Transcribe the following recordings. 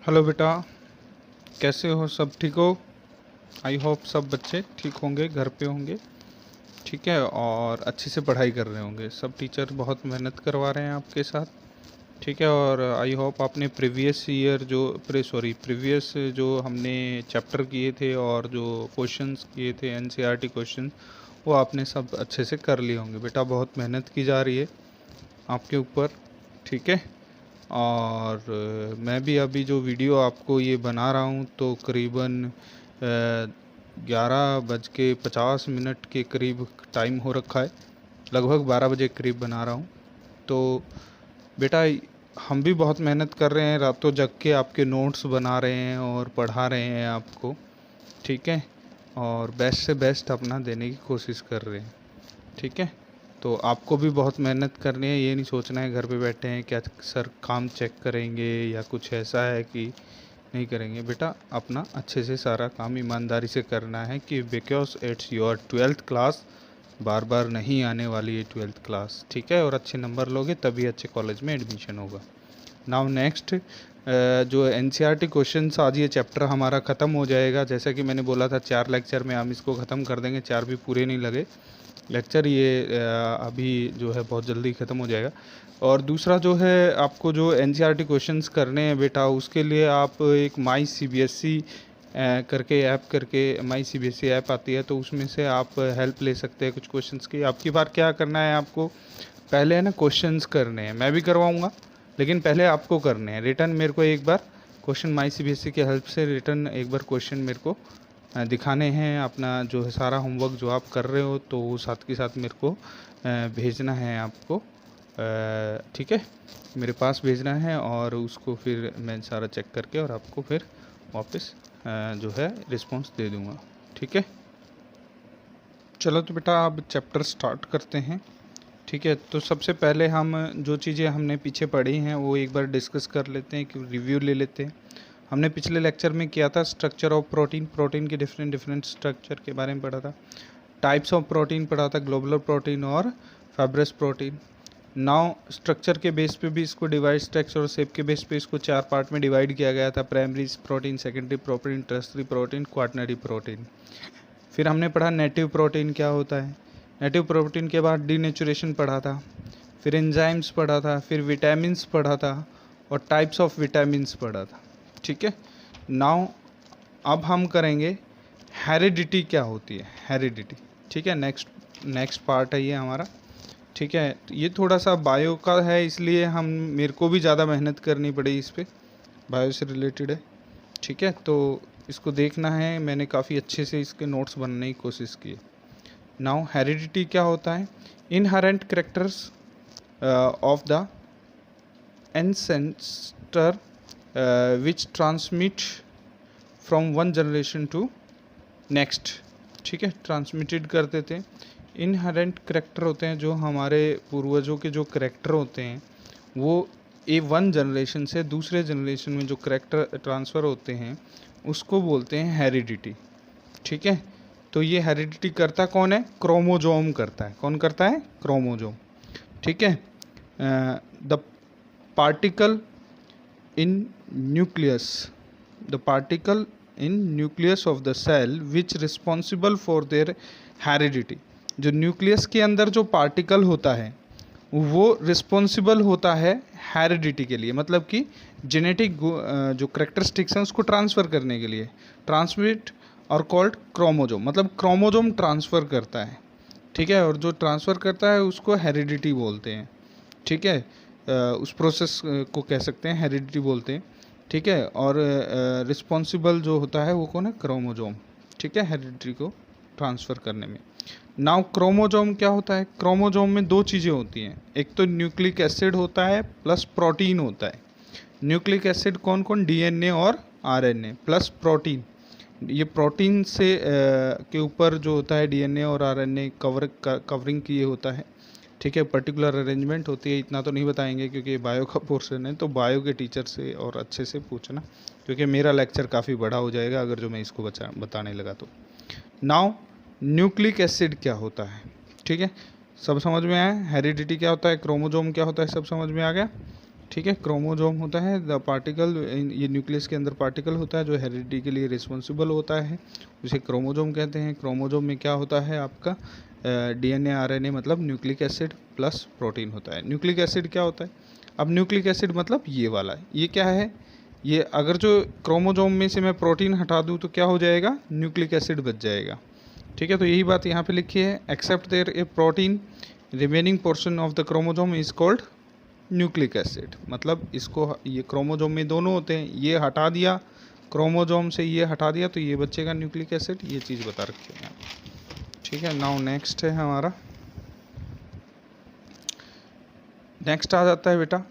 Hello बेटा, कैसे हो? सब ठीक हो? आई होप सब बच्चे ठीक होंगे, घर पे होंगे, ठीक है, और अच्छे से पढ़ाई कर रहे होंगे। सब टीचर बहुत मेहनत करवा रहे हैं आपके साथ, ठीक है। और आई होप आपने प्रीवियस ईयर जो प्रीवियस जो हमने चैप्टर किए थे और जो क्वेश्चंस किए थे एनसीईआरटी क्वेश्चन, वो आपने सब अच्छे से कर लिए होंगे। बेटा बहुत मेहनत की जा रही है आपके ऊपर, ठीक है। और मैं भी अभी जो वीडियो आपको ये बना रहा हूँ तो करीबन 11:50 के करीब टाइम हो रखा है, लगभग 12 बजे के करीब बना रहा हूँ। तो बेटा हम भी बहुत मेहनत कर रहे हैं, रातों जग के आपके नोट्स बना रहे हैं और पढ़ा रहे हैं आपको, ठीक है, और बेस्ट से बेस्ट अपना देने की कोशिश कर रहे हैं, ठीक है। तो आपको भी बहुत मेहनत करनी है, ये नहीं सोचना है घर पे बैठे हैं क्या सर काम चेक करेंगे या कुछ ऐसा है कि नहीं करेंगे। बेटा अपना अच्छे से सारा काम ईमानदारी से करना है कि because it's your 12th class, बार बार नहीं आने वाली है 12th क्लास, ठीक है। और अच्छे नंबर लोगे तभी अच्छे कॉलेज में एडमिशन होगा। नाउ नेक्स्ट, जो एनसीईआरटी क्वेश्चंस, आज ये चैप्टर हमारा ख़त्म हो जाएगा। जैसा कि मैंने बोला था 4 लेक्चर में हम इसको ख़त्म कर देंगे, 4 भी पूरे नहीं लगे लेक्चर, ये अभी जो है बहुत जल्दी ख़त्म हो जाएगा। और दूसरा जो है, आपको जो एनसीईआरटी क्वेश्चंस करने हैं बेटा, उसके लिए आप एक माई सीबीएसई करके ऐप करके माई सीबीएसई ऐप आती है, तो उसमें से आप हेल्प ले सकते हैं कुछ क्वेश्चंस की। आपकी बार क्या करना है, आपको पहले है ना क्वेश्चंस करने हैं, मैं भी करवाऊँगा, लेकिन पहले आपको करने हैं रिटर्न। मेरे को एक बार क्वेश्चन माई सीबीएसई की हेल्प से रिटर्न एक बार क्वेश्चन मेरे को दिखाने हैं। अपना जो है सारा होमवर्क जो आप कर रहे हो तो वो साथ के साथ मेरे को भेजना है आपको, ठीक है, मेरे पास भेजना है, और उसको फिर मैं सारा चेक करके और आपको फिर वापस जो है रिस्पांस दे दूँगा, ठीक है। चलो तो बेटा अब चैप्टर स्टार्ट करते हैं, ठीक है। तो सबसे पहले हम जो चीज़ें हमने पीछे पढ़ी हैं वो एक बार डिस्कस कर लेते हैं, कि रिव्यू ले लेते हैं। हमने पिछले लेक्चर में किया था स्ट्रक्चर ऑफ प्रोटीन, प्रोटीन के डिफरेंट स्ट्रक्चर के बारे में पढ़ा था। टाइप्स ऑफ प्रोटीन पढ़ा था, ग्लोबुलर प्रोटीन और फाइब्रस प्रोटीन। नाउ स्ट्रक्चर के बेस पे भी इसको डिवाइड, स्ट्रक्चर और शेप के बेस पे इसको 4 पार्ट में डिवाइड किया गया था, primary protein, secondary protein, tertiary protein, quaternary protein. फिर हमने पढ़ा नेटिव प्रोटीन क्या होता है। नेटिव प्रोटीन के बाद डीनेचुरेशन पढ़ा था, फिर एंजाइम्स पढ़ा था, फिर विटामिन्स पढ़ा था, और टाइप्स ऑफ विटामिन्स पढ़ा था, ठीक है। नाउ अब हम करेंगे हेरिडिटी क्या होती है, हेरिडिटी, ठीक है। नेक्स्ट पार्ट है ये हमारा, ठीक है। ये थोड़ा सा बायो का है, इसलिए मेरे को भी ज़्यादा मेहनत करनी पड़ी इस पर, बायो से रिलेटेड है, ठीक है। तो इसको देखना है, मैंने काफ़ी अच्छे से इसके नोट्स बनाने की कोशिश की। नाउ हेरिडिटी क्या होता है, inherent characters of the ancestor which transmit from one generation to next, ठीक है, ट्रांसमिटेड कर देते हैं। इनहेरेंट करेक्टर होते हैं जो हमारे पूर्वजों के जो करेक्टर होते हैं, वो वन जनरेशन से दूसरे जनरेशन में जो करेक्टर ट्रांसफ़र होते हैं उसको बोलते हैं हेरिडिटी, ठीक है। तो ये हेरिडिटी करता कौन है, क्रोमोजोम करता है। कौन करता है, क्रोमोजोम, ठीक है। The particle in nucleus, the particle in nucleus of the cell which responsible for their heredity, जो न्यूक्लियस के अंदर जो पार्टिकल होता है वो रिस्पॉन्सिबल होता है हेरिडिटी के लिए, मतलब कि जेनेटिक जो करेक्टरिस्टिक्स हैं उसको ट्रांसफ़र करने के लिए। ट्रांसमिट और कॉल्ड क्रोमोजोम, मतलब क्रोमोजोम ट्रांसफ़र करता है, ठीक है, और जो ट्रांसफ़र करता है उसको हेरिडिटी बोलते हैं, ठीक है। उस प्रोसेस को कह सकते हैं हेरिडिटी बोलते हैं, ठीक है। और रिस्पॉन्सिबल जो होता है वो कौन है, क्रोमोजोम, ठीक है, हेरिडिटी को ट्रांसफ़र करने में। नाउ क्रोमोजोम क्या होता है, क्रोमोजोम में 2 चीज़ें होती हैं, एक तो न्यूक्लिक एसिड होता है प्लस प्रोटीन होता है। न्यूक्लिक एसिड कौन कौन, डीएनए और आरएनए, प्लस प्रोटीन। ये प्रोटीन से के ऊपर जो होता है डीएनए और आरएनए कवरिंग किए होता है, ठीक है। पर्टिकुलर अरेंजमेंट होती है, इतना तो नहीं बताएंगे क्योंकि ये बायो का पोर्शन है, तो बायो के टीचर से और अच्छे से पूछना, क्योंकि मेरा लेक्चर काफ़ी बड़ा हो जाएगा अगर जो मैं इसको बताने लगा तो। नाउ न्यूक्लिक एसिड क्या होता है, ठीक है, सब समझ में आया। हेरिडिटी क्या होता है, क्रोमोजोम क्या होता है, सब समझ में आ गया, ठीक है। क्रोमोजोम होता है द पार्टिकल, ये न्यूक्लियस के अंदर पार्टिकल होता है जो हेरिडिटी के लिए रिस्पॉन्सिबल होता है, उसे क्रोमोजोम कहते हैं। क्रोमोजोम में क्या होता है आपका डीएनए आरएनए मतलब न्यूक्लिक एसिड प्लस प्रोटीन होता है। न्यूक्लिक एसिड क्या होता है? अब न्यूक्लिक एसिड मतलब ये वाला है, ये क्या है? ये अगर जो क्रोमोजोम में से मैं प्रोटीन हटा दूँ तो क्या हो जाएगा? न्यूक्लिक एसिड बच जाएगा। ठीक है, तो यही बात यहाँ पे लिखी है, except there a protein remaining portion of the chromosome is called nucleic acid. मतलब इसको, ये क्रोमोजोम में दोनों होते हैं, ये हटा दिया क्रोमोजोम से, ये हटा दिया तो ये बचेगा न्यूक्लिक एसिड, ये चीज़ बता रखी है। ठीक है, नाउ नेक्स्ट है हमारा, नेक्स्ट आ जाता है बेटा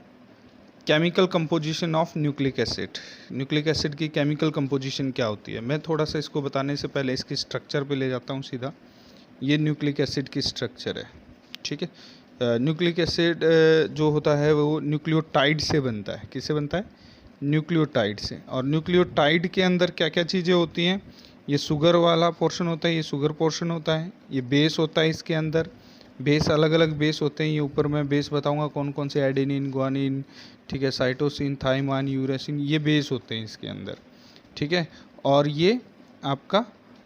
chemical composition of nucleic acid. Nucleic acid की केमिकल कंपोजिशन क्या होती है? मैं थोड़ा सा इसको बताने से पहले इसकी स्ट्रक्चर पे ले जाता हूँ सीधा। ये न्यूक्लिक एसिड की स्ट्रक्चर है। ठीक है, न्यूक्लिक एसिड जो होता है वो न्यूक्लियोटाइड से बनता है। किससे बनता है? न्यूक्लियोटाइड से। और न्यूक्लियोटाइड के अंदर क्या क्या चीज़ें होती हैं? ये शुगर वाला पोर्शन होता है, ये शुगर पोर्शन होता है, ये बेस होता है इसके अंदर। बेस अलग अलग बेस होते हैं, ये ऊपर मैं बेस बताऊंगा कौन कौन से, एडेनिन, ग्वानिन, ठीक है, साइटोसिन, थाइमाइन, यूरेसिन, ये बेस होते हैं इसके अंदर। ठीक है, और ये आपका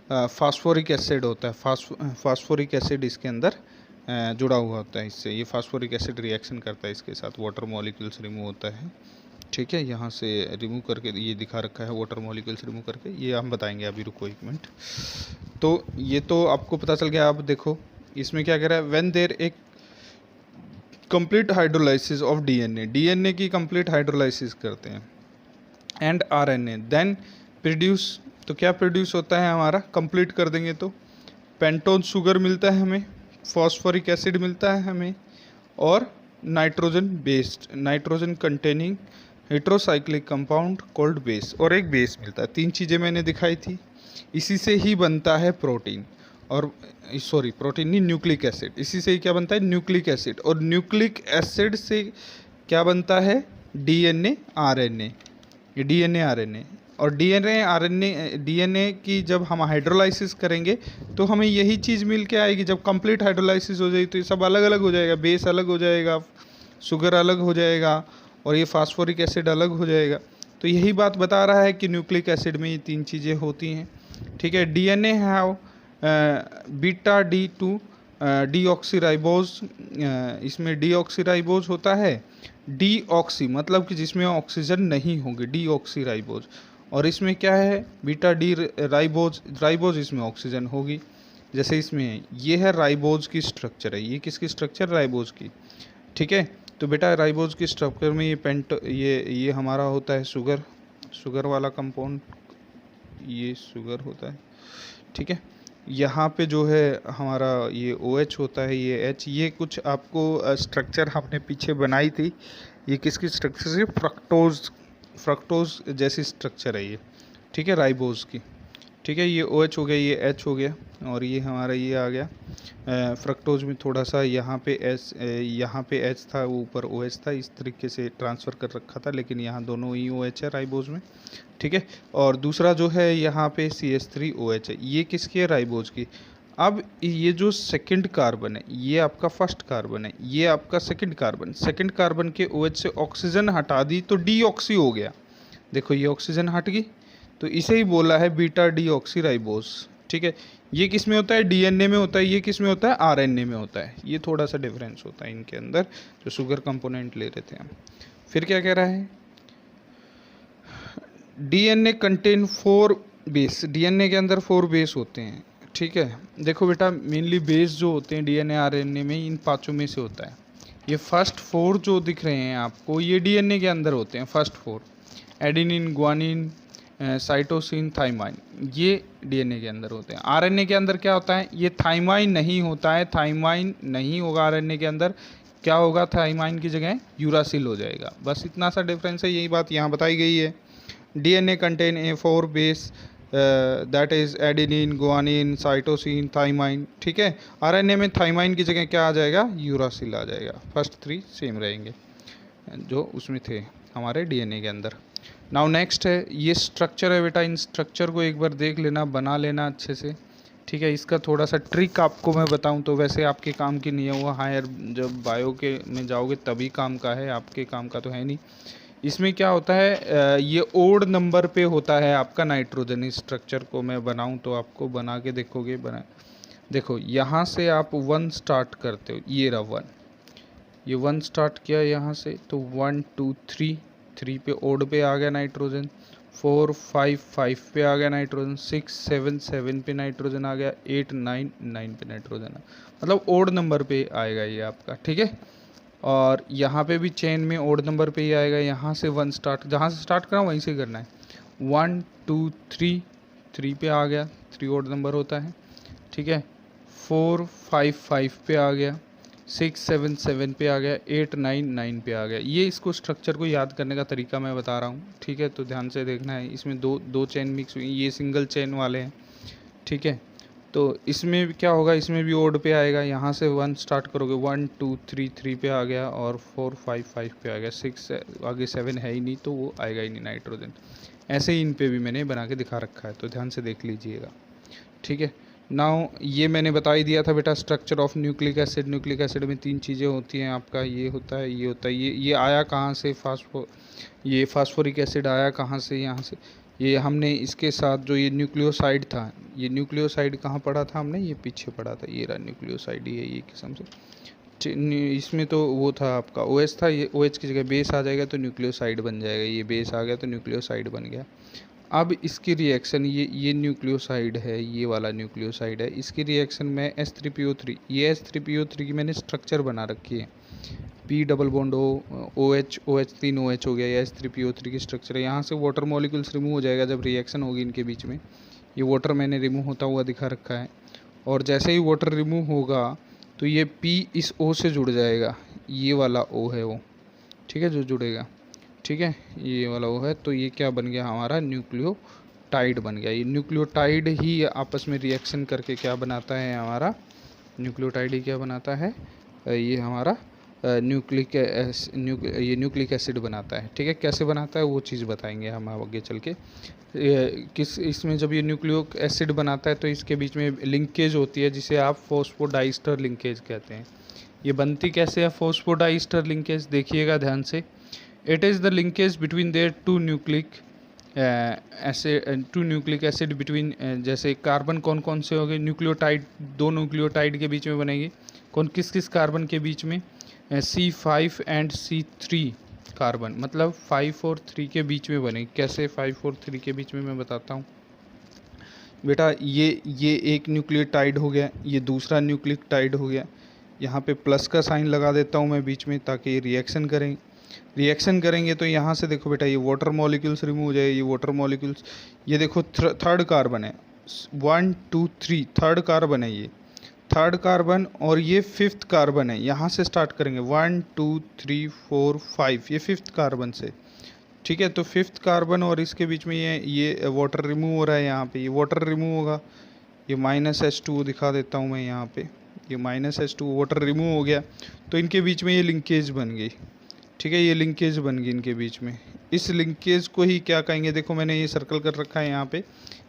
फास्फोरिक एसिड होता है, फास्फोरिक एसिड इसके अंदर जुड़ा हुआ होता है इससे। ये फास्फोरिक एसिड रिएक्शन करता है इसके साथ, वाटर मॉलिक्यूल्स रिमूव होता है। ठीक है, यहाँ से रिमूव करके ये दिखा रखा है, वाटर मॉलिक्यूल्स रिमूव करके, ये हम बताएंगे अभी, रुको एक मिनट। तो ये तो आपको पता चल गया। आप देखो इसमें क्या कह रहा है, व्हेन देयर एक complete hydrolysis of DNA, DNA की कंप्लीट हाइड्रोलाइसिस करते हैं, एंड आरएनए देन प्रोड्यूस, तो क्या प्रोड्यूस होता है हमारा? कंप्लीट कर देंगे तो पेंटोन शुगर मिलता है हमें, फॉस्फोरिक एसिड मिलता है हमें, और nitrogen based, nitrogen containing heterocyclic compound cold base, और एक बेस मिलता है। 3 चीज़ें मैंने दिखाई थी, इसी से ही बनता है प्रोटीन, और सॉरी प्रोटीन नहीं, न्यूक्लिक एसिड। इसी से ही क्या बनता है? Nucleic acid. और न्यूक्लिक एसिड से क्या बनता है? डीएनए आरएनए, ये डीएनए आरएनए। और डीएनए आरएनए, डीएनए की जब हम हाइड्रोलाइसिस करेंगे तो हमें यही चीज़ मिल के आएगी। जब कंप्लीट हाइड्रोलाइसिस हो जाएगी तो ये सब अलग अलग हो जाएगा, बेस अलग हो जाएगा, शुगर अलग हो जाएगा, और ये फास्फोरिक एसिड अलग हो जाएगा। तो यही बात बता रहा है कि न्यूक्लिक एसिड में ये 3 चीज़ें होती हैं। ठीक है, DNA have beta D2 deoxyribose, इसमें डीऑक्सीराइबोज होता है, डीऑक्सी मतलब कि जिसमें ऑक्सीजन नहीं होगी, डीऑक्सीराइबोज। और इसमें क्या है? बीटा डी राइबोज, राइबोज इसमें ऑक्सीजन होगी, जैसे इसमें है। ये है राइबोज की स्ट्रक्चर है, ये किसकी स्ट्रक्चर? राइबोज की। ठीक है, तो बेटा राइबोज की स्ट्रक्चर में ये हमारा होता है शुगर, शुगर वाला कंपाउंड, ये शुगर होता है। ठीक है, यहाँ पे जो है हमारा ये OH होता है, ये H, ये कुछ आपको स्ट्रक्चर हमने पीछे बनाई थी। ये किसकी स्ट्रक्चर से? फ्रक्टोज जैसी स्ट्रक्चर है ये। ठीक है, राइबोज की। ठीक है, ये OH हो गया, ये H हो गया, और ये हमारा ये आ गया फ्रक्टोज में थोड़ा सा यहाँ पे H था, ऊपर OH था, इस तरीके से ट्रांसफ़र कर रखा था, लेकिन यहाँ दोनों ही OH है राइबोज में। ठीक है, और दूसरा जो है यहाँ पे CH3OH है, ये किसकी है? राइबोज की। अब ये जो सेकंड कार्बन है, ये आपका फर्स्ट कार्बन है, ये आपका सेकंड कार्बन, सेकंड कार्बन के OH से ऑक्सीजन हटा दी तो डीऑक्सी हो गया। देखो ये ऑक्सीजन हट गई, तो इसे ही बोला है बीटा डीऑक्सीराइबोज। ठीक है, ये किस में होता है? डीएनए में होता है, ये किस में होता है? आरएनए में होता है। ये थोड़ा सा डिफरेंस होता है इनके अंदर, जो शुगर कंपोनेंट ले रहे थे हम। फिर क्या कह रहा है? डीएनए कंटेन 4 बेस, डीएनए के अंदर 4 बेस होते हैं। ठीक है, देखो बेटा मेनली बेस जो होते हैं डीएनए आरएनए में, इन 5 में से होता है। ये फर्स्ट 4 जो दिख रहे हैं आपको, ये डीएनए के अंदर होते हैं, first 4, adenine, guanine, cytosine, thymine, ये डीएनए के अंदर होते हैं। आरएनए के अंदर क्या होता है? ये थाइमाइन नहीं होता है, थाइमाइन नहीं होगा आरएनए के अंदर। क्या होगा? थाइमाइन की जगह यूरासिल हो जाएगा। बस इतना सा डिफरेंस है, यही बात यहाँ बताई गई है। DNA contain a 4 base, that is adenine, guanine, cytosine, thymine. ठीक है, आरएनए में थाइमाइन की जगह क्या आ जाएगा? यूरासिल आ जाएगा। फर्स्ट 3 सेम रहेंगे जो उसमें थे हमारे डीएनए के अंदर। नाउ नेक्स्ट है, ये स्ट्रक्चर है बेटा, इन स्ट्रक्चर को एक बार देख लेना, बना लेना अच्छे से। ठीक है। इसका थोड़ा सा ट्रिक आपको मैं बताऊं तो वैसे आपके काम की नहीं है, वो हायर जब बायो के में जाओगे तभी काम का है, आपके काम का तो है नहीं। इसमें क्या होता है, ये ओड नंबर पे होता है आपका नाइट्रोजन। इस स्ट्रक्चर को मैं बनाऊं तो आपको बना के देखोगे, देखो यहाँ से आप 1 स्टार्ट करते हो, ये रहा 1, ये 1 स्टार्ट किया यहाँ से, तो 1 2 3, 3 पे ओड पे आ गया नाइट्रोजन, 4 5 5 पे आ गया नाइट्रोजन, 6 7 7 पे नाइट्रोजन आ गया, 8 9 9 पे नाइट्रोजन मतलब ओड नंबर पे आएगा ये आपका, ठीक है। और यहाँ पे भी चेन में ओड नंबर पे ही आएगा। यहाँ से 1 स्टार्ट, जहाँ से स्टार्ट करा वहीं से करना है। 1 2 3, 3 पे आ गया, 3 ओड नंबर होता है, ठीक है। 4 5 5 पे आ गया, 6 7 7 पे आ गया, 8 9 9 पे आ गया। ये इसको स्ट्रक्चर को याद करने का तरीका मैं बता रहा हूँ, ठीक है। तो ध्यान से देखना है, इसमें दो चेन मिक्स हुई, ये सिंगल चेन वाले हैं, ठीक है। तो इसमें भी क्या होगा, इसमें भी ओड पे आएगा। यहाँ से 1 स्टार्ट करोगे, 1 2 3, 3 पे आ गया, और 4 5 5 पे आ गया, 6 आगे 7 है ही नहीं तो वो आएगा ही नहीं नाइट्रोजन। ऐसे ही इन पे भी मैंने बना के दिखा रखा है, तो ध्यान से देख लीजिएगा, ठीक है। नाउ ये मैंने बता ही दिया था बेटा, structure of nucleic acid. Nucleic acid में 3 चीज़ें होती हैं आपका, ये होता है, ये होता है, ये आया कहाँ से, ये फास्फोरिक एसिड आया कहाँ से, यहाँ से। ये हमने इसके साथ जो ये न्यूक्लियोसाइड था, ये न्यूक्लियोसाइड कहाँ पढ़ा था हमने, ये पीछे पढ़ा था, ये रहा न्यूक्लियोसाइड, ये किस्म से। इसमें तो वो था आपका OH था, ये OH की जगह बेस आ जाएगा तो न्यूक्लियोसाइड बन जाएगा, ये बेस आ गया तो न्यूक्लियोसाइड बन गया। अब इसकी रिएक्शन, ये न्यूक्लियोसाइड है, ये वाला न्यूक्लियोसाइड है, इसकी रिएक्शन में H3PO3, ये H3PO3 की मैंने स्ट्रक्चर बना रखी है, P double bond OH, OH 3 OH हो गया, ये H3PO3 की स्ट्रक्चर है। यहाँ से वाटर मॉलिक्यूल्स रिमूव हो जाएगा जब रिएक्शन होगी इनके बीच में। ये वाटर मैंने रिमूव होता हुआ दिखा रखा है, और जैसे ही वाटर रिमूव होगा तो ये P इस O से जुड़ जाएगा, ये वाला O है वो, ठीक है, जो जुड़ेगा, ठीक है, ये वाला वो है। तो ये क्या बन गया हमारा, न्यूक्लियोटाइड बन गया। ये न्यूक्लियोटाइड ही आपस में रिएक्शन करके क्या बनाता है हमारा, न्यूक्लियोटाइड ही क्या बनाता है, ये हमारा ये न्यूक्लिक एसिड बनाता है, ठीक है। कैसे बनाता है वो चीज़ बताएंगे हम आगे चल के। किस इसमें जब ये न्यूक्लिक एसिड बनाता है तो इसके बीच में लिंकेज होती है, जिसे आप फॉस्फोडाइस्टर लिंकेज कहते हैं। ये बनती कैसे है फॉस्फोडाइस्टर लिंकेज, देखिएगा ध्यान से। It is the linkage between their two nucleic acid between जैसे कार्बन कौन कौन से हो गए, न्यूक्लियोटाइड, 2 न्यूक्लियोटाइड के बीच में बनेगी, कौन किस किस कार्बन के बीच में, C5 एंड C3 कार्बन, मतलब 5 और 3 के बीच में बनेगी। कैसे 5 और 3 के बीच में मैं बताता हूँ बेटा। ये एक न्यूक्लियोटाइड हो गया, ये दूसरा न्यूक्लियोटाइड हो गया। यहाँ पे प्लस का साइन लगा देता हूँ मैं बीच में, ताकि ये रिएक्शन करेंगे तो यहाँ से देखो बेटा, ये वाटर मॉलिक्यूल्स रिमूव हो जाए, ये वाटर मॉलिक्यूल्स, ये देखो थर्ड कार्बन है, 1 2 3 थर्ड कार्बन है, ये थर्ड कार्बन, और ये 5th कार्बन है। यहाँ से स्टार्ट करेंगे 1 2 3 4 5, ये 5th कार्बन से, ठीक है। तो 5th कार्बन और इसके बीच में ये वाटर रिमूव हो रहा है, यहाँ पे ये वाटर रिमूव होगा, ये -H2 दिखा देता हूँ मैं यहाँ पे, ये -H2 वाटर रिमूव हो गया, तो इनके बीच में ये लिंकेज बन गई, ठीक है। ये लिंकेज बन गई इनके बीच में। इस लिंकेज को ही क्या कहेंगे, देखो मैंने ये सर्कल कर रखा है यहाँ पे,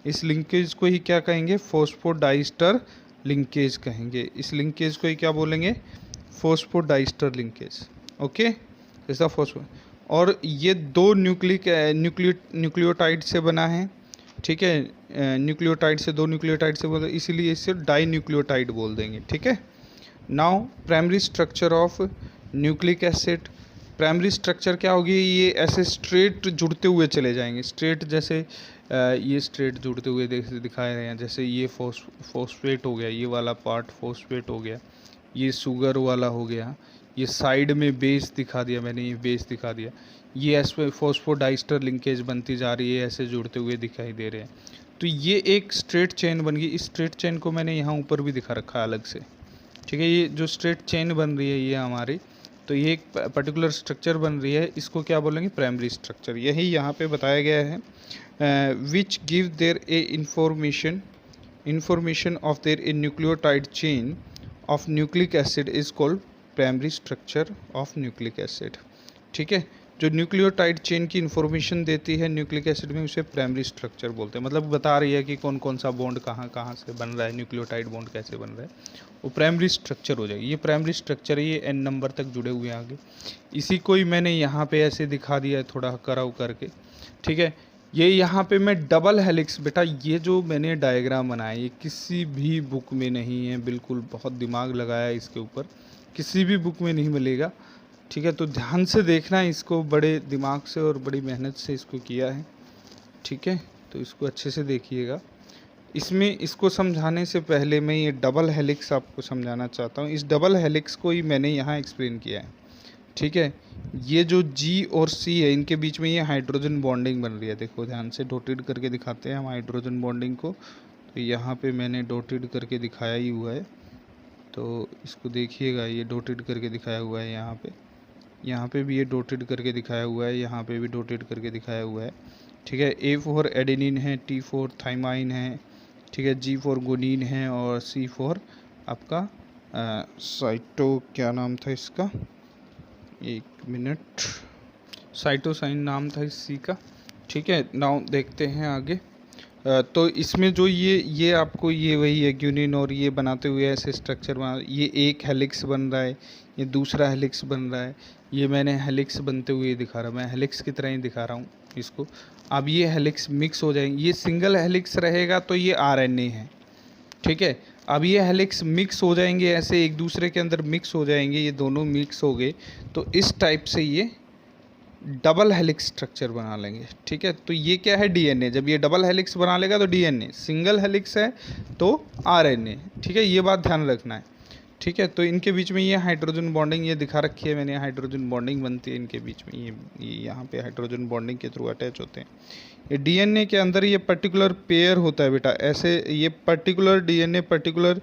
इस लिंकेज को ही क्या कहेंगे, फॉस्फोडाइस्टर लिंकेज कहेंगे। इस लिंकेज को ही क्या बोलेंगे, फॉस्फोडाइस्टर लिंकेज, ओके। जैसा फॉस्फो, और ये 2 न्यूक्लियोटाइड से बना है, ठीक है। न्यूक्लियोटाइड से, 2 न्यूक्लियोटाइड से बोलते, इसीलिए इसे डाई न्यूक्लियोटाइड बोल देंगे, ठीक है। Now primary structure of nucleic acid. Primary structure क्या होगी, ये ऐसे स्ट्रेट जुड़ते हुए चले जाएंगे, स्ट्रेट, जैसे ये स्ट्रेट जुड़ते हुए दिखाए रहे हैं। जैसे ये फॉस्फेट हो गया, ये वाला पार्ट फॉस्फेट हो गया, ये शुगर वाला हो गया, ये साइड में बेस दिखा दिया मैंने, ये बेस दिखा दिया, ये ऐसे फॉस्फोडाइस्टर लिंकेज बनती जा रही है, ऐसे जुड़ते हुए दिखाई दे रहे हैं। तो ये एक स्ट्रेट चेन बन गई। इस स्ट्रेट चेन को मैंने यहाँ ऊपर भी दिखा रखा है अलग से, ठीक है। ये जो स्ट्रेट चेन बन रही है ये हमारी, तो ये एक पर्टिकुलर स्ट्रक्चर बन रही है, इसको क्या बोलेंगे, प्राइमरी स्ट्रक्चर। यही यहाँ पे बताया गया है, which give their A information of their A nucleotide chain of nucleic acid is called primary structure of nucleic acid, ठीक है। जो न्यूक्लियोटाइड चेन की इन्फॉर्मेशन देती है न्यूक्लिक एसिड में, उसे प्राइमरी स्ट्रक्चर बोलते हैं। मतलब बता रही है कि कौन कौन सा बॉन्ड कहाँ कहाँ से बन रहा है, न्यूक्लियोटाइड बॉन्ड कैसे बन रहा है, वो प्राइमरी स्ट्रक्चर हो जाएगी। ये प्राइमरी स्ट्रक्चर है, ये n नंबर तक जुड़े हुए हैं आगे। इसी को ही मैंने यहाँ पे ऐसे दिखा दिया है थोड़ा कराव करके, ठीक है। ये यहाँ पे मैं डबल हेलिक्स, बेटा ये जो मैंने डायग्राम बनाया ये किसी भी बुक में नहीं है, बिल्कुल बहुत दिमाग लगाया इसके ऊपर, किसी भी बुक में नहीं मिलेगा, ठीक है। तो ध्यान से देखना, इसको बड़े दिमाग से और बड़ी मेहनत से इसको किया है, ठीक है। तो इसको अच्छे से देखिएगा। इसमें इसको समझाने से पहले मैं ये डबल हेलिक्स आपको समझाना चाहता हूँ। इस डबल हेलिक्स को ही मैंने यहाँ एक्सप्लेन किया है, ठीक है। ये जो G और C है, इनके बीच में ये हाइड्रोजन बॉन्डिंग बन रही है। देखो ध्यान से डॉटेड करके दिखाते हैं हम हाइड्रोजन बॉन्डिंग को। तो यहाँ पे मैंने डॉटेड करके दिखाया ही हुआ है, तो इसको देखिएगा, ये डॉटेड करके दिखाया हुआ है यहाँ पे भी ये डॉटेड करके दिखाया हुआ है, यहाँ पे भी डॉटेड करके दिखाया हुआ है, ठीक है। A फॉर एडेनिन है, T फॉर थाइमाइन है, ठीक है, G फॉर गुनीन है, और C फॉर आपका साइटो, क्या नाम था इसका, एक मिनट, साइटोसाइन नाम था इस C का, ठीक है। नाउ देखते हैं आगे। तो इसमें जो ये आपको ये वही है ग्यूनिन, और ये बनाते हुए ऐसे स्ट्रक्चर बना, ये एक हेलिक्स बन रहा है, ये दूसरा हेलिक्स बन रहा है, ये मैंने हेलिक्स बनते हुए दिखा रहा हूँ, मैं हेलिक्स की तरह ही दिखा रहा हूँ इसको। अब ये हेलिक्स मिक्स हो जाएंगे, ये सिंगल हेलिक्स रहेगा तो ये RNA है, ठीक है। अब ये हेलिक्स मिक्स हो जाएंगे, ऐसे एक दूसरे के अंदर मिक्स हो जाएंगे, ये दोनों मिक्स हो गए तो इस टाइप से ये डबल हेलिक्स स्ट्रक्चर बना लेंगे, ठीक है। तो ये क्या है, DNA। जब ये डबल हेलिक्स बना लेगा तो DNA, सिंगल हेलिक्स है तो RNA, ठीक है। ये बात ध्यान रखना है, ठीक है। तो इनके बीच में ये हाइड्रोजन बॉन्डिंग ये दिखा रखी है मैंने, हाइड्रोजन बॉन्डिंग बनती है इनके बीच में, ये यहाँ पे हाइड्रोजन बॉन्डिंग के थ्रू अटैच होते हैं। ये DNA के अंदर ये पर्टिकुलर पेयर होता है बेटा, ऐसे ये पर्टिकुलर DNA पर्टिकुलर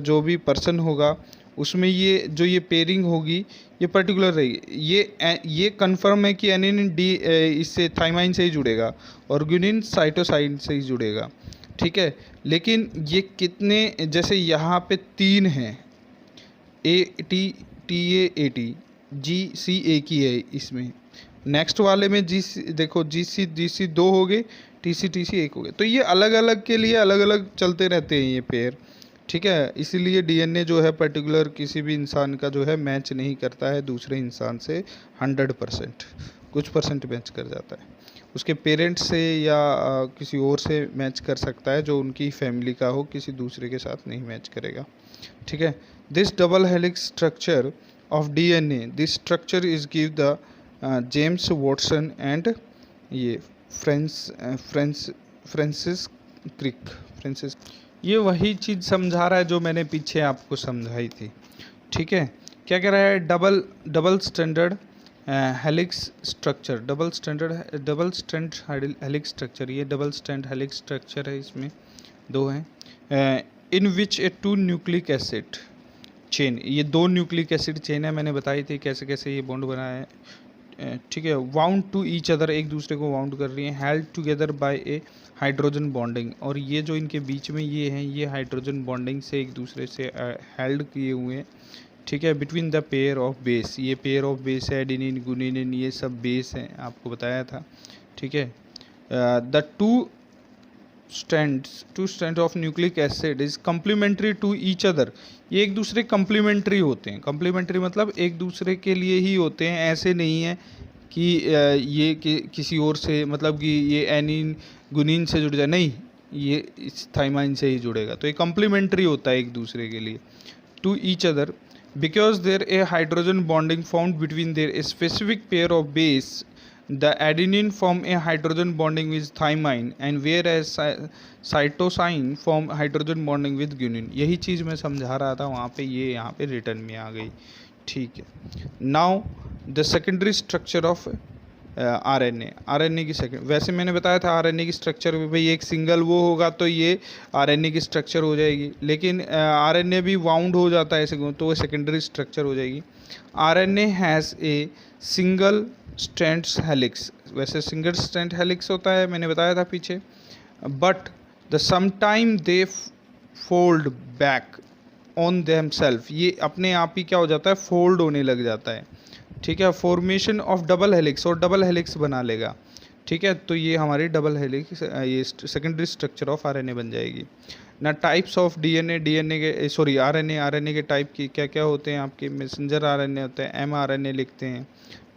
जो भी पर्सन होगा उसमें ये जो ये पेयरिंग होगी ये पर्टिकुलर रहेगी। ये कंफर्म है कि एनिन डी इससे थाइमाइन से ही जुड़ेगा और ग्यूनिन साइटोसाइन से ही जुड़ेगा, ठीक है। लेकिन ये कितने, जैसे यहाँ पे 3 हैं, AT GC एक ही है इसमें, नेक्स्ट वाले में देखो GC 2 हो गए, TC एक हो गए। तो ये अलग अलग के लिए अलग अलग चलते रहते हैं ये पेयर, ठीक है। इसीलिए DNA जो है पर्टिकुलर किसी भी इंसान का जो है मैच नहीं करता है दूसरे इंसान से 100%, कुछ परसेंट मैच कर जाता है, उसके पेरेंट्स से या किसी और से मैच कर सकता है जो उनकी फैमिली का हो, किसी दूसरे के साथ नहीं मैच करेगा, ठीक है। This double helix structure of DNA, this structure is give the James Watson and ये फ्रांसिस क्रिक, ये वही चीज़ समझा रहा है जो मैंने पीछे आपको समझाई थी, ठीक है। क्या कह रहा है, double standard helix structure, double stand helix structure, ये डबल स्टैंड हेलिक्स स्ट्रक्चर है, इसमें 2 हैं। इन विच ए 2 न्यूक्लिक एसिड चेन, ये 2 न्यूक्लिक एसिड चेन है, मैंने बताई थी कैसे कैसे ये बॉन्ड बना है, ठीक है। वाउंड टू ईच अदर, एक दूसरे को वाउंड कर रही हैं, held together by A hydrogen bonding, और ये जो इनके बीच में ये हैं ये हाइड्रोजन बॉन्डिंग से एक दूसरे से हेल्ड किए हुए हैं, ठीक है। Between the pair of base, ये पेयर ऑफ बेस है, एडेनिन गुनीन, ये सब बेस हैं, आपको बताया था, ठीक है। The two strand of nucleic acid is complementary to each other, ये एक दूसरे कम्प्लीमेंट्री होते हैं, कम्प्लीमेंट्री मतलब एक दूसरे के लिए ही होते हैं, ऐसे नहीं है कि ये किसी और से, मतलब कि ये एनिन गुनीन से जुड़ जाए, नहीं, ये इस थाइमाइन से ही जुड़ेगा, तो ये कम्प्लीमेंट्री होता है एक दूसरे के लिए। To each other because there a hydrogen bonding found between there a specific pair of base, the adenine form a hydrogen bonding with thymine and whereas cytosine form hydrogen bonding with guanine, यही चीज़ मैं समझा रहा था वहाँ पे, ये यहाँ पे रिटर्न में आ गई, ठीक है। Now the secondary structure of RNA की सेकेंड, वैसे मैंने बताया था RNA की स्ट्रक्चर में भाई एक सिंगल वो होगा तो ये RNA की स्ट्रक्चर हो जाएगी, लेकिन RNA भी वाउंड हो जाता है ऐसे तो वो सेकेंडरी स्ट्रक्चर हो जाएगी। RNA has a single strand helix, वैसे सिंगल स्ट्रैंड हेलिक्स होता है, मैंने बताया था पीछे, but the sometime they fold back on themselves, ये अपने आप ही क्या हो जाता है, फोल्ड होने लग जाता है, ठीक है, फॉर्मेशन ऑफ डबल हेलिक्स और डबल हेलिक्स बना लेगा। ठीक है, तो ये हमारी डबल हेलिक्स ये सेकेंडरी स्ट्रक्चर ऑफ आरएनए बन जाएगी ना। टाइप्स ऑफ डीएनए, डीएनए के सॉरी आरएनए, आरएनए के टाइप की क्या क्या होते हैं आपके, मैसेंजर आरएनए होते हैं, एमआरएनए लिखते हैं।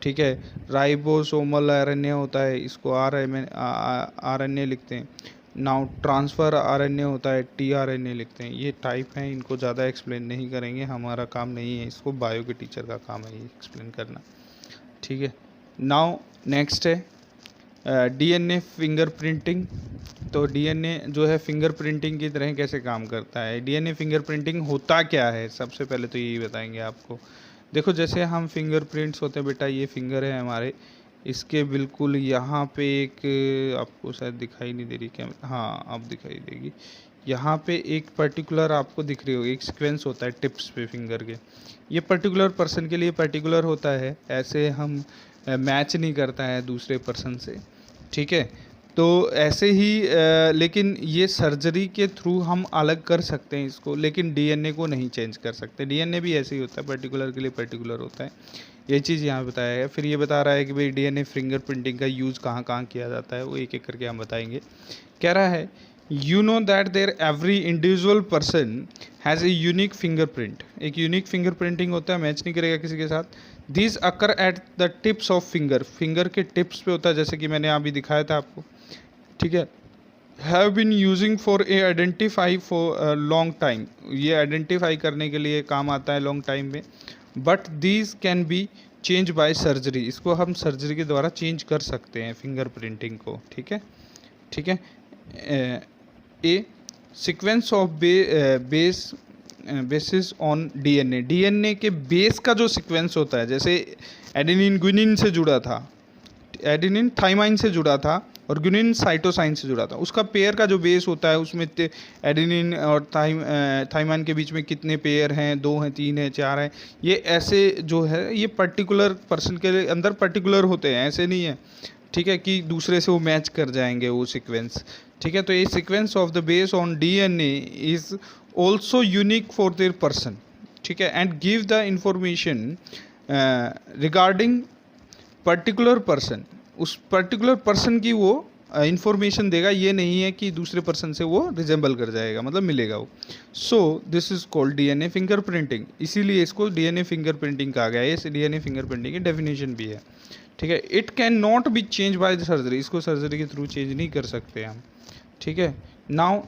ठीक है, राइबोसोमल आरएनए होता है, इसको आरएनए लिखते हैं। नाउ ट्रांसफ़र आरएनए होता है, टीआरएनए लिखते हैं। ये टाइप हैं, इनको ज़्यादा एक्सप्लेन नहीं करेंगे, हमारा काम नहीं है, इसको बायो के टीचर का काम है ये एक्सप्लेन करना। ठीक है, नाउ नेक्स्ट है डीएनए फिंगरप्रिंटिंग। तो डीएनए जो है फिंगरप्रिंटिंग की तरह कैसे काम करता है, डीएनए फिंगरप्रिंटिंग होता क्या है, सबसे पहले तो यही बताएंगे आपको। देखो जैसे हम फिंगरप्रिंट्स होते हैं बेटा, ये फिंगर है हमारे, इसके बिल्कुल यहाँ पे एक, आपको शायद दिखाई नहीं दे रही क्या, हाँ अब दिखाई देगी। यहाँ पे एक पर्टिकुलर आपको दिख रही होगी, एक सीक्वेंस होता है टिप्स पे फिंगर के, ये पर्टिकुलर पर्सन के लिए पर्टिकुलर होता है, ऐसे हम मैच नहीं करता है दूसरे पर्सन से। ठीक है, तो ऐसे ही लेकिन ये सर्जरी के थ्रू हम अलग कर सकते हैं इसको, लेकिन डीएनए को नहीं चेंज कर सकते। डीएनए भी ऐसे ही होता है, पर्टिकुलर के लिए पर्टिकुलर होता है, ये चीज़ यहाँ बताया है। फिर ये बता रहा है कि भाई डीएनए फिंगरप्रिंटिंग का यूज़ कहाँ कहाँ किया जाता है, वो एक एक करके हम बताएंगे। कह रहा है you know that there every individual person has a unique fingerprint, एक यूनिक फिंगरप्रिंटिंग होता है, मैच नहीं करेगा किसी के साथ। This occur at the tips of finger, finger के टिप्स पे होता है, जैसे कि मैंने अभी दिखाया था आपको। ठीक है, have been using for a identify for long time, ये आइडेंटिफाई करने के लिए काम आता है लॉन्ग टाइम में। But these can be change by surgery, इसको हम सर्जरी के द्वारा चेंज कर सकते हैं फिंगर प्रिंटिंग को। ठीक है, ठीक है। A sequence of bases on DNA, DNA के बेस का जो सीक्वेंस होता है, जैसे एडेनिन ग्वानिन से जुड़ा था, एडेनिन थाइमाइन से जुड़ा था और ग्वानिन साइटोसाइन से जुड़ा था, उसका पेयर का जो बेस होता है उसमें एडेनिन और थाइमाइन के बीच में कितने पेयर हैं, 2 हैं, 3 हैं, 4 हैं, ये ऐसे जो है ये पर्टिकुलर पर्सन के अंदर पर्टिकुलर होते हैं, ऐसे नहीं है। ठीक है, कि दूसरे से वो मैच कर जाएंगे वो सीक्वेंस। ठीक है, तो ये sequence of the base on DNA is also unique for their person. ठीक है, and give the information regarding particular person, उस पर्टिकुलर पर्सन की वो इंफॉर्मेशन देगा, ये नहीं है कि दूसरे पर्सन से वो रिजेंबल कर जाएगा, मतलब मिलेगा वो। So this is called DNA fingerprinting, इसीलिए इसको डीएनए फिंगरप्रिंटिंग कहा गया है, इस डीएनए फिंगरप्रिंटिंग की डेफिनेशन भी है। ठीक है, it can not be change by the surgery, इसको सर्जरी के थ्रू चेंज नहीं कर सकते हम। ठीक है, now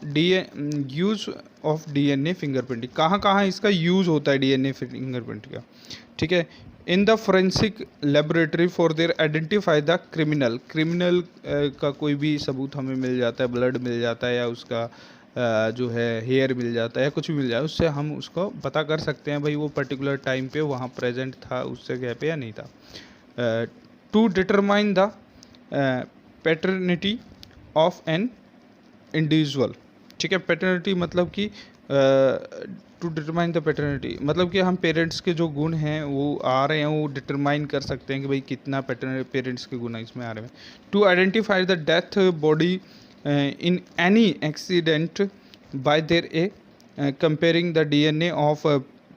use of DNA fingerprinting, कहाँ कहाँ इसका यूज़ होता है डीएनए फिंगरप्रिंट का। ठीक है, in the forensic laboratory for their identify the criminal, criminal का कोई भी सबूत हमें मिल जाता है, ब्लड मिल जाता है या उसका जो है हेयर मिल जाता है या कुछ भी मिल जाए, उससे हम उसको पता कर सकते हैं भाई वो पर्टिकुलर टाइम पे वहाँ प्रेजेंट था उस जगह पे या नहीं था। To determine the paternity of an individual. ठीक है, पैटर्निटी मतलब कि टू डिटरमाइन द पैटर्निटी मतलब कि हम पेरेंट्स के जो गुण हैं वो आ रहे हैं, वो डिटरमाइन कर सकते हैं कि भाई कितना पेरेंट्स के गुण इसमें आ रहे हैं। To identify the death body in any accident by there a comparing the DNA of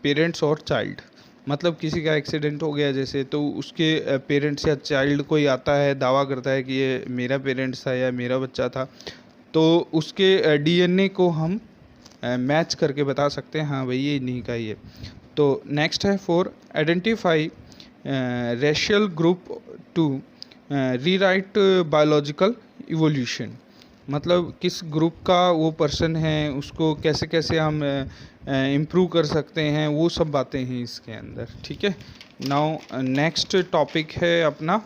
parents और चाइल्ड, मतलब किसी का एक्सीडेंट हो गया जैसे, तो उसके पेरेंट्स या चाइल्ड कोई आता है दावा करता है कि ये मेरा पेरेंट्स था या मेरा बच्चा था, तो उसके डीएनए को हम मैच करके बता सकते हैं हाँ भाई ये इन्हीं का ही है। तो नेक्स्ट है for identify racial group to rewrite biological evolution, मतलब किस ग्रुप का वो पर्सन है उसको कैसे कैसे हम इम्प्रूव कर सकते हैं, वो सब बातें हैं इसके अंदर। ठीक है, नाउ नेक्स्ट टॉपिक है अपना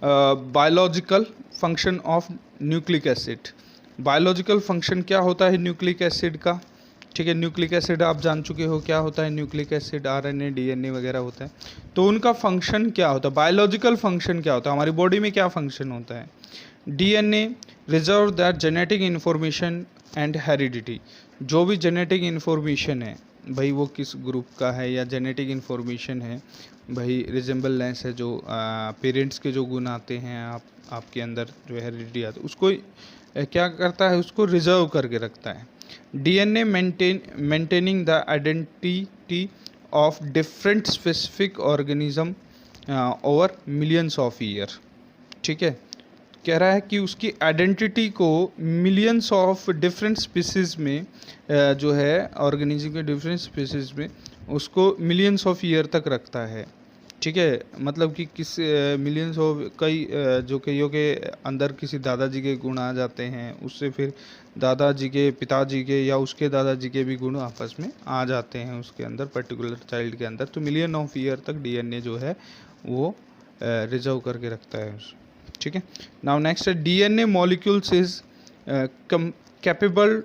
biological function of nucleic acid. Biological function क्या होता है न्यूक्लिक एसिड का। ठीक है, न्यूक्लिक एसिड आप जान चुके हो क्या होता है, न्यूक्लिक एसिड आरएनए डीएनए वगैरह होता है, तो उनका फंक्शन क्या होता है, बायोलॉजिकल फंक्शन क्या होता है, हमारी बॉडी में क्या फंक्शन होता है। DNA reserve that genetic information and heredity, जो भी जेनेटिक इन्फॉर्मेशन है भाई वो किस ग्रुप का है या जेनेटिक इन्फॉर्मेशन है भाई रिजेंबलेंस है, जो पेरेंट्स के जो गुण आते हैं आपके अंदर जो हेरिडिटी आती है उसको क्या करता है, उसको रिजर्व करके रखता है। DNA maintaining the identity of different specific organism over millions of year. ठीक है, कह रहा है कि उसकी आइडेंटिटी को मिलियंस ऑफ डिफरेंट स्पीसीज़ में जो है ऑर्गेनिज्म के डिफरेंट स्पीसीज़ में उसको मिलियंस ऑफ ईयर तक रखता है। ठीक है, मतलब कि किस मिलियंस ऑफ कई जो कईयों के अंदर किसी दादाजी के गुण आ जाते हैं, उससे फिर दादाजी के पिताजी के या उसके दादाजी के भी गुण आपस में आ जाते हैं उसके अंदर, पर्टिकुलर चाइल्ड के अंदर। तो मिलियन ऑफ ईयर तक डीएनए जो है वो रिजर्व करके रखता है उस। ठीक है, नाउ नेक्स्ट है DNA molecules is capable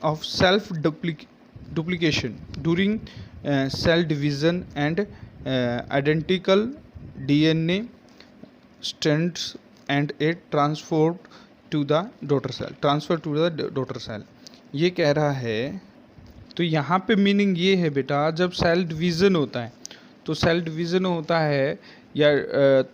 of self duplication during cell division and identical DNA strands and a transferred to the daughter cell। ये कह रहा है, तो यहाँ पे मीनिंग ये है बेटा, जब सेल डिवीज़न होता है तो सेल डिवीज़न होता है या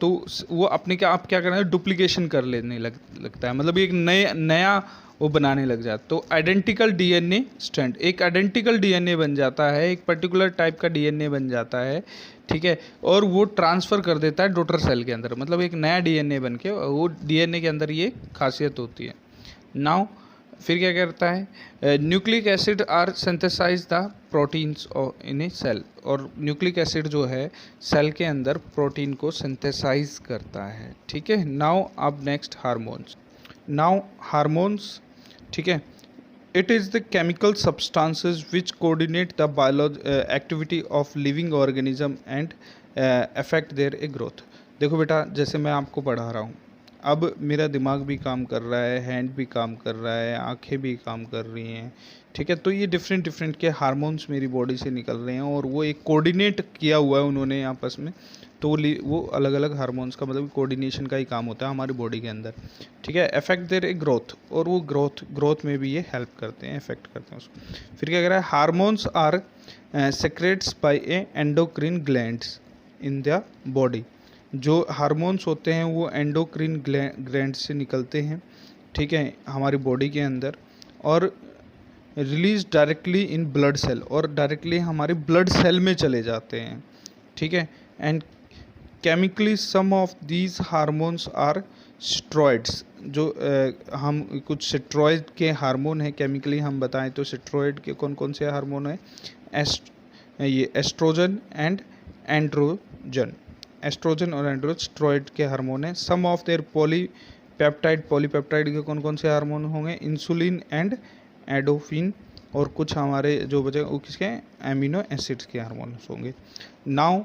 तो वो अपने क्या आप क्या करना है, डुप्लीकेशन कर लेने लगता है, मतलब एक नया वो बनाने लग जाता। तो आइडेंटिकल डीएनए स्ट्रैंड, एक आइडेंटिकल डीएनए बन जाता है, एक पर्टिकुलर टाइप का डीएनए बन जाता है। ठीक है, और वो ट्रांसफ़र कर देता है डॉटर सेल के अंदर, मतलब एक नया डीएनए बन के वो डीएनए के अंदर ये खासियत होती है। नाउ फिर क्या करता है, nucleic acid are synthesize the proteins in a cell, और न्यूक्लिक एसिड जो है सेल के अंदर प्रोटीन को सिंथेसाइज करता है। ठीक है, नाउ अब नेक्स्ट हार्मोन्स। नाउ हार्मोन्स, ठीक है, it is the chemical substances which coordinate the activity of living organism and affect their growth। देखो बेटा, जैसे मैं आपको पढ़ा रहा हूँ, अब मेरा दिमाग भी काम कर रहा है, हैंड भी काम कर रहा है, आंखें भी काम कर रही हैं। ठीक है, तो ये डिफरेंट के हार्मोन्स मेरी बॉडी से निकल रहे हैं और वो एक कोऑर्डिनेट किया हुआ है उन्होंने आपस में, तो वो अलग अलग हार्मोन्स का मतलब कोऑर्डिनेशन का ही काम होता है हमारी बॉडी के अंदर। ठीक है, अफेक्ट देयर ग्रोथ, और वो ग्रोथ में भी ये हेल्प करते हैं, इफेक्ट करते हैं उसको। फिर क्या कह रहा है, hormones are secreted by a endocrine glands in the body. जो हार्मोन्स होते हैं वो एंडोक्रिन ग्लैंड से निकलते हैं, ठीक है, हमारी बॉडी के अंदर, और release directly in blood cell, और डायरेक्टली हमारे ब्लड सेल में चले जाते हैं। ठीक है, and chemically some of these hormones are steroids. जो हम कुछ स्टेरॉइड के हार्मोन हैं, केमिकली हम बताएं तो स्टेरॉइड के कौन कौन से हार्मोन हैं, ये एस्ट्रोजन एंड एंड्रोजन, एस्ट्रोजन और एंड्रोजन स्टेरॉइड के हार्मोन हैं। सम ऑफ देयर पॉलीपेप्टाइड के कौन कौन से हार्मोन होंगे, इंसुलिन एंड एडोफिन, और कुछ हमारे जो बचे वो किसके, एमिनो एसिड्स के हार्मोन्स होंगे। नाउ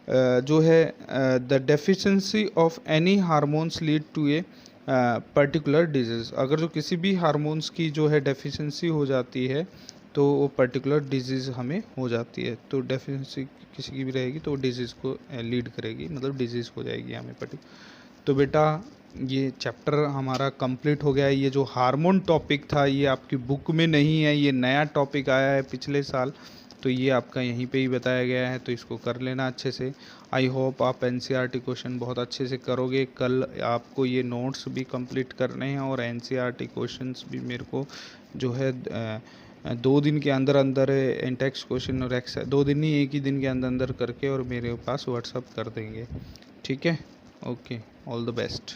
जो है the deficiency of any hormones lead to a particular disease. अगर जो किसी भी हार्मोन्स की जो है डेफिशिएंसी हो जाती है तो वो पर्टिकुलर डिजीज़ हमें हो जाती है। तो डेफिशिएंसी किसी की भी रहेगी तो डिजीज़ को लीड करेगी, मतलब डिजीज़ हो जाएगी हमें पर्टिकुलर। तो बेटा ये चैप्टर हमारा कंप्लीट हो गया है। ये जो हार्मोन टॉपिक था ये आपकी बुक में नहीं है, ये नया टॉपिक आया है पिछले साल, तो ये आपका यहीं पे ही बताया गया है, तो इसको कर लेना अच्छे से। आई होप आप एनसीईआरटी क्वेश्चन बहुत अच्छे से करोगे। कल आपको ये नोट्स भी कंप्लीट करने हैं और एनसीईआरटी क्वेश्चंस भी मेरे को जो है 2 दिन के अंदर अंदर इंटेक्स क्वेश्चन और 2 दिन नहीं, 1 ही दिन के अंदर अंदर करके और मेरे पास व्हाट्सअप कर देंगे। ठीक है, ओके, ऑल द बेस्ट।